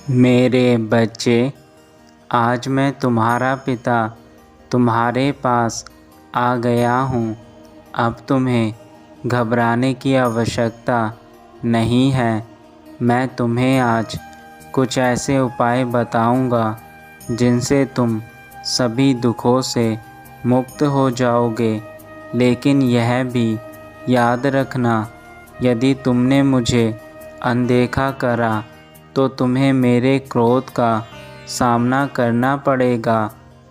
मेरे बच्चे, आज मैं तुम्हारा पिता तुम्हारे पास आ गया हूँ। अब तुम्हें घबराने की आवश्यकता नहीं है। मैं तुम्हें आज कुछ ऐसे उपाय बताऊँगा जिनसे तुम सभी दुखों से मुक्त हो जाओगे। लेकिन यह भी याद रखना, यदि तुमने मुझे अनदेखा करा तो तुम्हें मेरे क्रोध का सामना करना पड़ेगा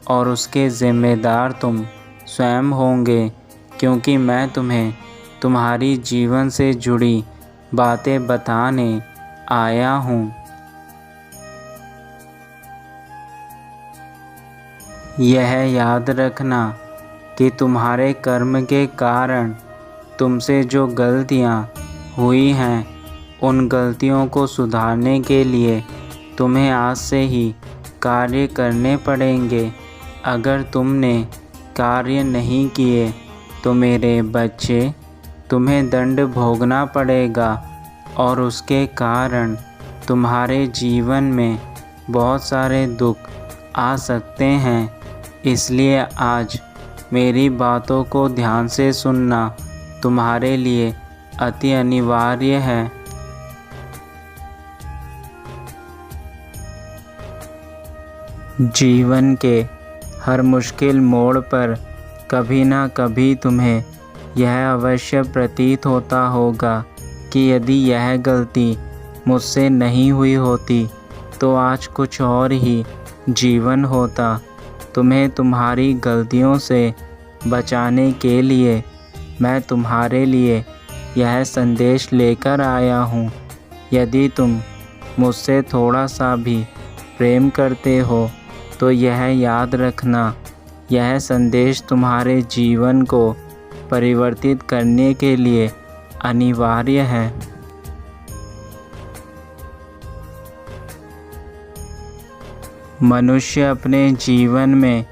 और उसके ज़िम्मेदार तुम स्वयं होंगे, क्योंकि मैं तुम्हें तुम्हारी जीवन से जुड़ी बातें बताने आया हूँ। यह याद रखना कि तुम्हारे कर्म के कारण तुमसे जो गलतियाँ हुई हैं, उन गलतियों को सुधारने के लिए तुम्हें आज से ही कार्य करने पड़ेंगे। अगर तुमने कार्य नहीं किए तो मेरे बच्चे, तुम्हें दंड भोगना पड़ेगा और उसके कारण तुम्हारे जीवन में बहुत सारे दुख आ सकते हैं। इसलिए आज मेरी बातों को ध्यान से सुनना तुम्हारे लिए अति अनिवार्य है। जीवन के हर मुश्किल मोड़ पर कभी ना कभी तुम्हें यह अवश्य प्रतीत होता होगा कि यदि यह गलती मुझसे नहीं हुई होती तो आज कुछ और ही जीवन होता। तुम्हें तुम्हारी गलतियों से बचाने के लिए मैं तुम्हारे लिए यह संदेश लेकर आया हूँ। यदि तुम मुझसे थोड़ा सा भी प्रेम करते हो तो यह याद रखना, यह संदेश तुम्हारे जीवन को परिवर्तित करने के लिए अनिवार्य है। मनुष्य अपने जीवन में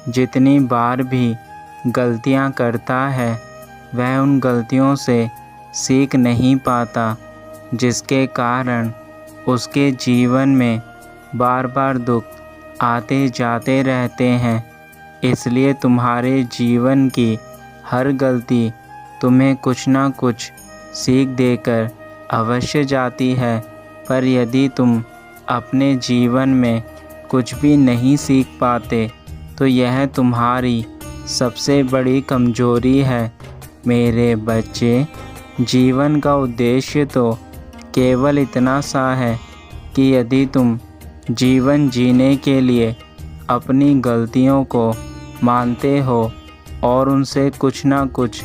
जितनी बार भी गलतियां करता है, वह उन गलतियों से सीख नहीं पाता, जिसके कारण उसके जीवन में बार बार दुख आते जाते रहते हैं। इसलिए तुम्हारे जीवन की हर गलती तुम्हें कुछ ना कुछ सीख देकर अवश्य जाती है। पर यदि तुम अपने जीवन में कुछ भी नहीं सीख पाते तो यह तुम्हारी सबसे बड़ी कमजोरी है। मेरे बच्चे, जीवन का उद्देश्य तो केवल इतना सा है कि यदि तुम जीवन जीने के लिए अपनी गलतियों को मानते हो और उनसे कुछ ना कुछ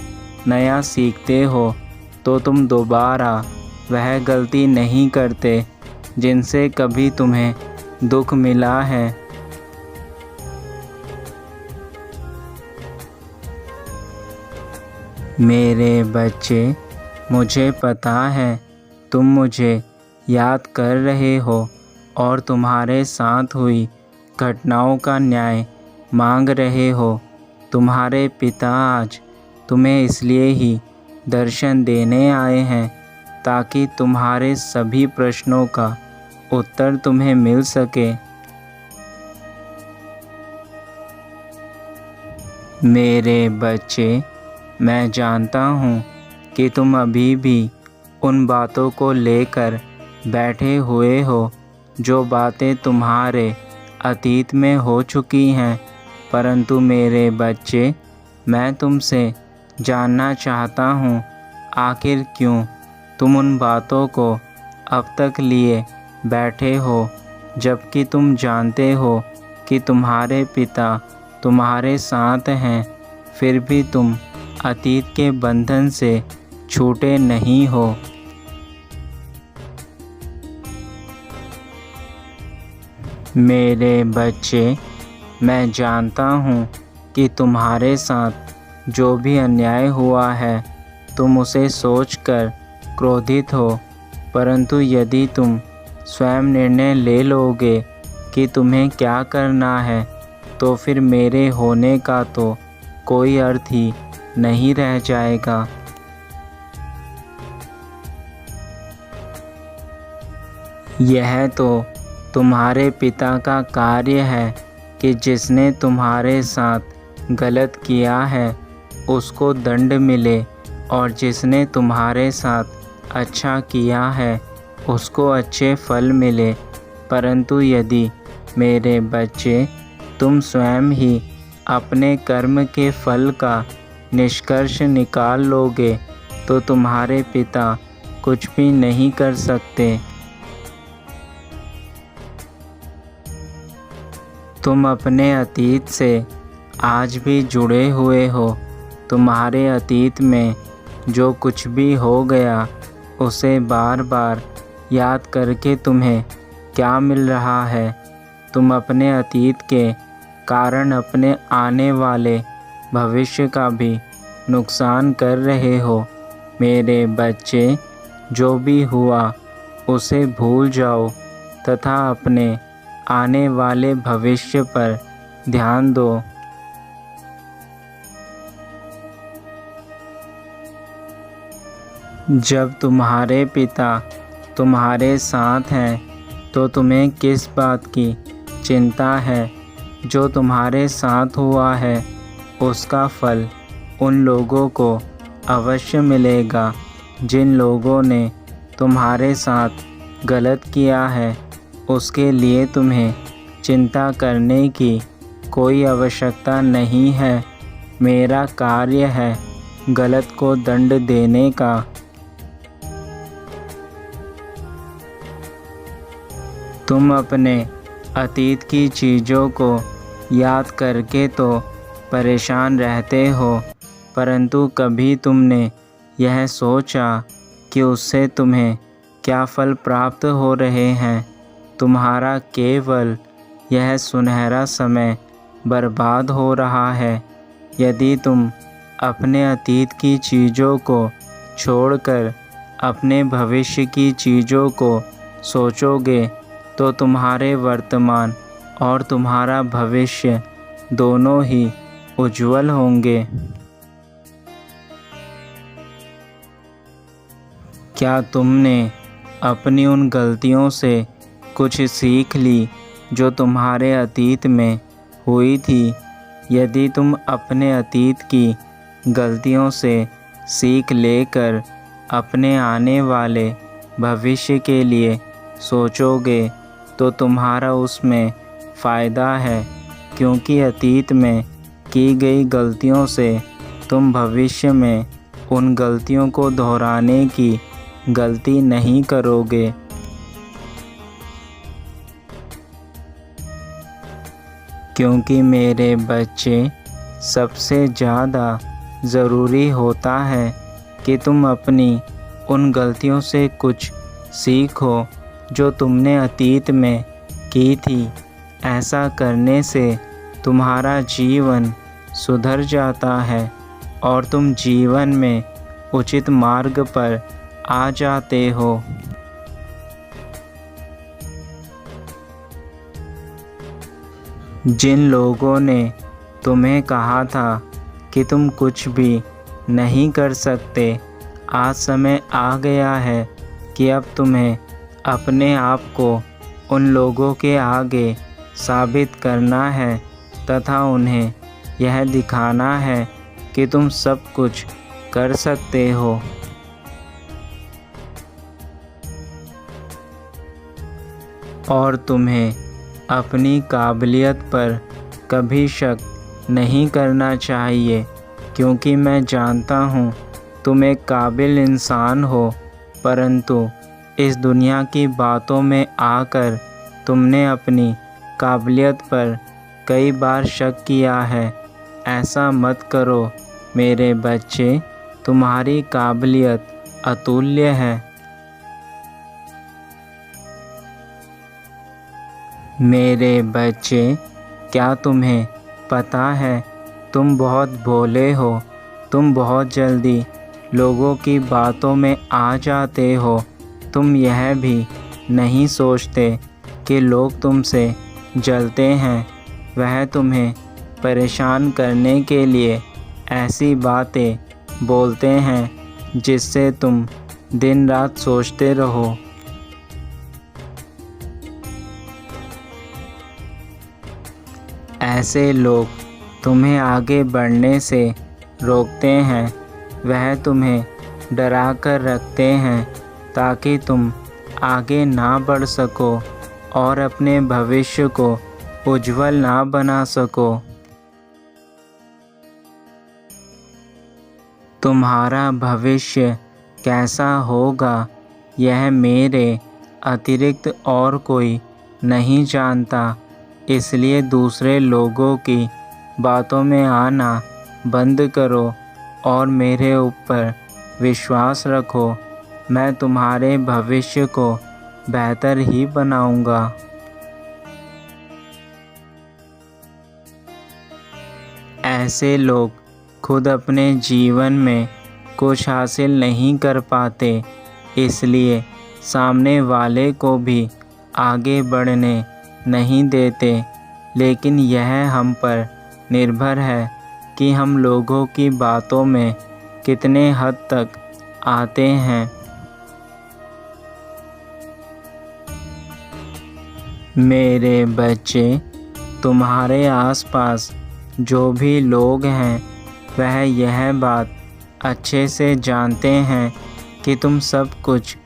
नया सीखते हो तो तुम दोबारा वह गलती नहीं करते जिनसे कभी तुम्हें दुख मिला है। मेरे बच्चे, मुझे पता है तुम मुझे याद कर रहे हो और तुम्हारे साथ हुई घटनाओं का न्याय मांग रहे हो। तुम्हारे पिता आज तुम्हें इसलिए ही दर्शन देने आए हैं ताकि तुम्हारे सभी प्रश्नों का उत्तर तुम्हें मिल सके। मेरे बच्चे, मैं जानता हूँ कि तुम अभी भी उन बातों को लेकर बैठे हुए हो जो बातें तुम्हारे अतीत में हो चुकी हैं। परंतु मेरे बच्चे, मैं तुमसे जानना चाहता हूँ, आखिर क्यों तुम उन बातों को अब तक लिए बैठे हो, जबकि तुम जानते हो कि तुम्हारे पिता तुम्हारे साथ हैं। फिर भी तुम अतीत के बंधन से छूटे नहीं हो। मेरे बच्चे, मैं जानता हूँ कि तुम्हारे साथ जो भी अन्याय हुआ है, तुम उसे सोचकर क्रोधित हो। परंतु यदि तुम स्वयं निर्णय ले लोगे कि तुम्हें क्या करना है, तो फिर मेरे होने का तो कोई अर्थ ही नहीं रह जाएगा। यह तो तुम्हारे पिता का कार्य है कि जिसने तुम्हारे साथ गलत किया है उसको दंड मिले, और जिसने तुम्हारे साथ अच्छा किया है उसको अच्छे फल मिले। परंतु यदि मेरे बच्चे तुम स्वयं ही अपने कर्म के फल का निष्कर्ष निकाल लोगे तो तुम्हारे पिता कुछ भी नहीं कर सकते। तुम अपने अतीत से आज भी जुड़े हुए हो। तुम्हारे अतीत में जो कुछ भी हो गया उसे बार बार याद करके तुम्हें क्या मिल रहा है? तुम अपने अतीत के कारण अपने आने वाले भविष्य का भी नुकसान कर रहे हो। मेरे बच्चे, जो भी हुआ उसे भूल जाओ तथा अपने आने वाले भविष्य पर ध्यान दो। जब तुम्हारे पिता तुम्हारे साथ हैं तो तुम्हें किस बात की चिंता है? जो तुम्हारे साथ हुआ है उसका फल उन लोगों को अवश्य मिलेगा। जिन लोगों ने तुम्हारे साथ गलत किया है उसके लिए तुम्हें चिंता करने की कोई आवश्यकता नहीं है। मेरा कार्य है गलत को दंड देने का। तुम अपने अतीत की चीज़ों को याद करके तो परेशान रहते हो, परंतु कभी तुमने यह सोचा कि उससे तुम्हें क्या फल प्राप्त हो रहे हैं? तुम्हारा केवल यह सुनहरा समय बर्बाद हो रहा है। यदि तुम अपने अतीत की चीज़ों को छोड़कर अपने भविष्य की चीज़ों को सोचोगे तो तुम्हारे वर्तमान और तुम्हारा भविष्य दोनों ही उज्जवल होंगे। क्या तुमने अपनी उन गलतियों से कुछ सीख ली जो तुम्हारे अतीत में हुई थी? यदि तुम अपने अतीत की गलतियों से सीख लेकर अपने आने वाले भविष्य के लिए सोचोगे तो तुम्हारा उसमें फ़ायदा है, क्योंकि अतीत में की गई गलतियों से तुम भविष्य में उन गलतियों को दोहराने की गलती नहीं करोगे। क्योंकि मेरे बच्चे, सबसे ज़्यादा ज़रूरी होता है कि तुम अपनी उन गलतियों से कुछ सीखो जो तुमने अतीत में की थी। ऐसा करने से तुम्हारा जीवन सुधर जाता है और तुम जीवन में उचित मार्ग पर आ जाते हो। जिन लोगों ने तुम्हें कहा था कि तुम कुछ भी नहीं कर सकते, आज समय आ गया है कि अब तुम्हें अपने आप को उन लोगों के आगे साबित करना है तथा उन्हें यह दिखाना है कि तुम सब कुछ कर सकते हो। और तुम्हें अपनी काबिलियत पर कभी शक नहीं करना चाहिए, क्योंकि मैं जानता हूँ तुम एक काबिल इंसान हो, परंतु इस दुनिया की बातों में आकर तुमने अपनी काबिलियत पर कई बार शक किया है। ऐसा मत करो मेरे बच्चे, तुम्हारी काबिलियत अतुल्य है। मेरे बच्चे, क्या तुम्हें पता है तुम बहुत भोले हो? तुम बहुत जल्दी लोगों की बातों में आ जाते हो। तुम यह भी नहीं सोचते कि लोग तुमसे जलते हैं। वह तुम्हें परेशान करने के लिए ऐसी बातें बोलते हैं जिससे तुम दिन रात सोचते रहो। ऐसे लोग तुम्हें आगे बढ़ने से रोकते हैं। वह तुम्हें डरा कर रखते हैं ताकि तुम आगे ना बढ़ सको और अपने भविष्य को उज्जवल ना बना सको। तुम्हारा भविष्य कैसा होगा यह मेरे अतिरिक्त और कोई नहीं जानता, इसलिए दूसरे लोगों की बातों में आना बंद करो और मेरे ऊपर विश्वास रखो। मैं तुम्हारे भविष्य को बेहतर ही बनाऊंगा। ऐसे लोग खुद अपने जीवन में कुछ हासिल नहीं कर पाते, इसलिए सामने वाले को भी आगे बढ़ने नहीं देते। लेकिन यह हम पर निर्भर है कि हम लोगों की बातों में कितने हद तक आते हैं। मेरे बच्चे, तुम्हारे आसपास जो भी लोग हैं वह यह बात अच्छे से जानते हैं कि तुम सब कुछ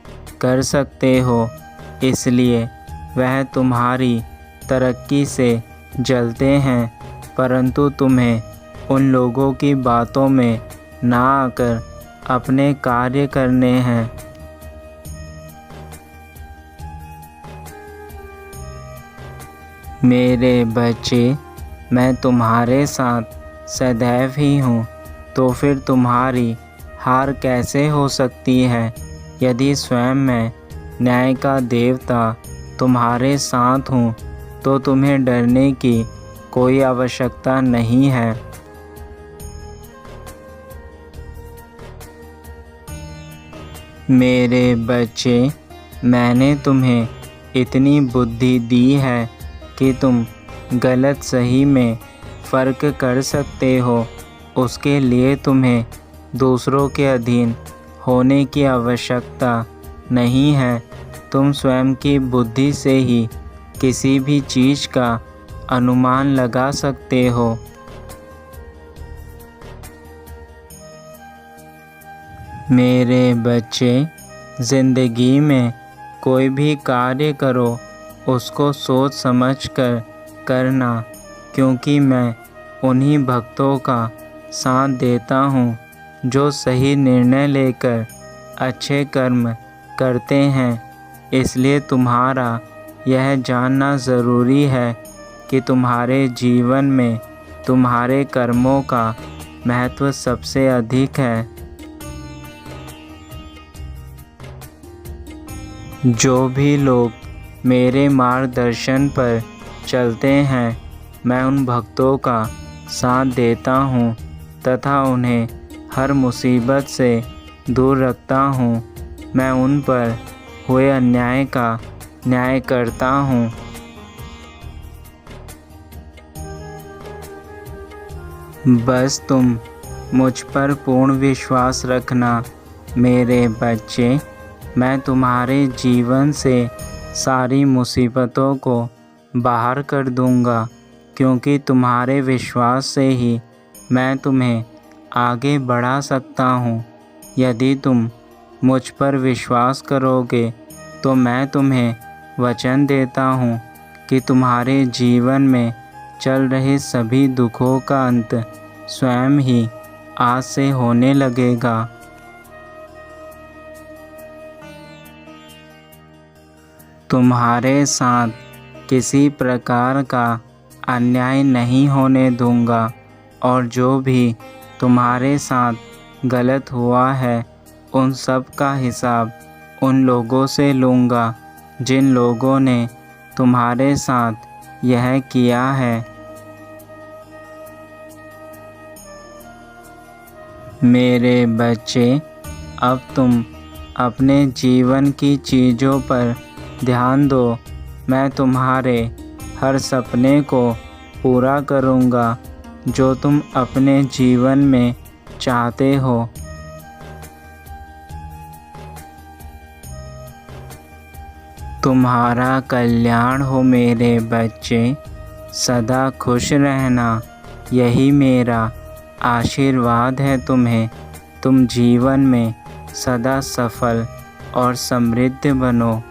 कर सकते हो, इसलिए वह तुम्हारी तरक्की से जलते हैं, परंतु तुम्हें उन लोगों की बातों में ना आकर अपने कार्य करने हैं। मेरे बच्चे, मैं तुम्हारे साथ सदैव ही हूँ, तो फिर तुम्हारी हार कैसे हो सकती है? यदि स्वयं मैं न्याय का देवता तुम्हारे साथ हूँ तो तुम्हें डरने की कोई आवश्यकता नहीं है। मेरे बच्चे, मैंने तुम्हें इतनी बुद्धि दी है कि तुम गलत सही में फ़र्क कर सकते हो। उसके लिए तुम्हें दूसरों के अधीन होने की आवश्यकता नहीं है। तुम स्वयं की बुद्धि से ही किसी भी चीज़ का अनुमान लगा सकते हो। मेरे बच्चे, ज़िंदगी में कोई भी कार्य करो उसको सोच समझ कर करना, क्योंकि मैं उन्हीं भक्तों का साथ देता हूँ जो सही निर्णय लेकर अच्छे कर्म करते हैं। इसलिए तुम्हारा यह जानना ज़रूरी है कि तुम्हारे जीवन में तुम्हारे कर्मों का महत्व सबसे अधिक है। जो भी लोग मेरे मार्गदर्शन पर चलते हैं, मैं उन भक्तों का साथ देता हूँ तथा उन्हें हर मुसीबत से दूर रखता हूँ। मैं उन पर हुए अन्याय का न्याय करता हूँ। बस तुम मुझ पर पूर्ण विश्वास रखना मेरे बच्चे। मैं तुम्हारे जीवन से सारी मुसीबतों को बाहर कर दूंगा, क्योंकि तुम्हारे विश्वास से ही मैं तुम्हें आगे बढ़ा सकता हूँ। यदि तुम मुझ पर विश्वास करोगे तो मैं तुम्हें वचन देता हूँ कि तुम्हारे जीवन में चल रहे सभी दुखों का अंत स्वयं ही आज से होने लगेगा। तुम्हारे साथ किसी प्रकार का अन्याय नहीं होने दूंगा, और जो भी तुम्हारे साथ गलत हुआ है उन सब का हिसाब उन लोगों से लूँगा जिन लोगों ने तुम्हारे साथ यह किया है। मेरे बच्चे, अब तुम अपने जीवन की चीज़ों पर ध्यान दो। मैं तुम्हारे हर सपने को पूरा करूँगा जो तुम अपने जीवन में चाहते हो। तुम्हारा कल्याण हो मेरे बच्चे। सदा खुश रहना, यही मेरा आशीर्वाद है तुम्हें। तुम जीवन में सदा सफल और समृद्ध बनो।